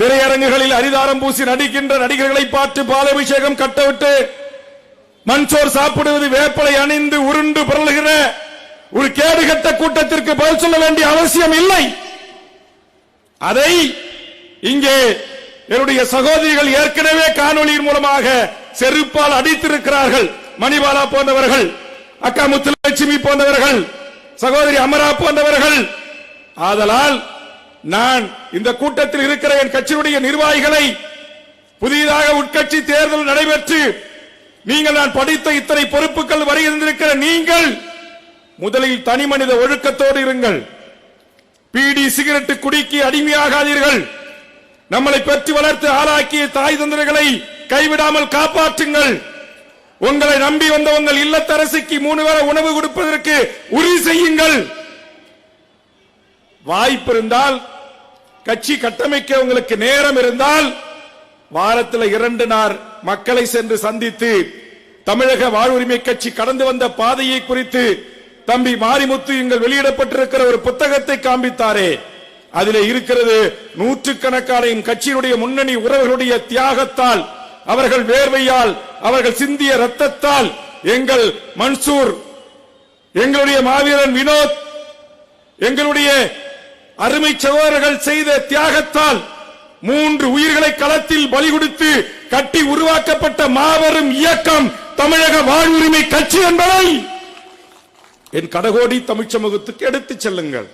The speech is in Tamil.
திரையரங்குகளில் அரிதாரம் பூசி நடிக்கின்ற நடிகர்களை பார்த்து பாலாபிஷேகம் கட்டவிட்டு மண்சோர் சாப்பிடுவது வேப்பலை அணிந்து உருண்டு புரளுகிற ஒரு கேடுகட்ட கூட்டத்திற்கு பதில் சொல்ல வேண்டிய அவசியம் இல்லை. அதை இங்கே என்னுடைய சகோதரிகள் ஏற்கனவே காணொலியின் மூலமாக செருப்பால் அடித்திருக்கிறார்கள். மணிபாலா போன்றவர்கள், அக்கா முத்துலட்சுமி போன்றவர்கள், சகோதரி அமரா போன்றவர்கள். ஆதலால் நான் இந்த கூட்டத்தில் இருக்கிற என் கட்சியினுடைய நிர்வாகிகளை புதிதாக உட்கட்சி தேர்தல் நடைபெற்று நீங்கள் நான் படித்த இத்தனை பொறுப்புகள் வருகின்ற நீங்கள் முதலில் தனி மனித ஒழுக்கத்தோடு இருங்கள். பீடி சிகரெட்டு குடிக்கு அடிமையாகாதீர்கள். நம்மளை பெற்று வளர்த்து ஆளாக்கிய தாய் தந்தைகளை கைவிடாமல் காப்பாற்றுங்கள். உங்களை நம்பி வந்த உங்கள் இல்லத்தரசிக்கு 3 வேளை உணவு கொடுப்பதற்கு உறுதி செய்யுங்கள். வாய்ப்பு இருந்தால் கட்சி கட்டமைக்க உங்களுக்கு நேரம் இருந்தால் வாரத்தில் 2 நாள் மக்களை சென்று சந்தித்து தமிழக வாழ்வுரிமை கட்சி கடந்து வந்த பாதையை குறித்து தம்பி மாரிமுத்து எங்கள் வெளியிடப்பட்டிருக்கிற ஒரு புத்தகத்தை காண்பித்தாரே, அதிலே இருக்கிறது நூற்றுக்கணக்கான கட்சியினுடைய முன்னணி உறவுகளுடைய தியாகத்தால், அவர்கள் வேர்வையால், அவர்கள் சிந்திய ரத்தத்தால் எங்கள் மன்சூர், எங்களுடைய மாவீரன் வினோத், எங்களுடைய அருமை சகோதரர்கள் செய்த தியாகத்தால் 3 உயிர்களை களத்தில் பலி கொடுத்து கட்டி உருவாக்கப்பட்ட மாபெரும் இயக்கம் தமிழக வாழ்வுரிமை கட்சி என்பதை என் கடகோடி தமிழ் சமூகத்துக்கு எடுத்துச் செல்லுங்கள்.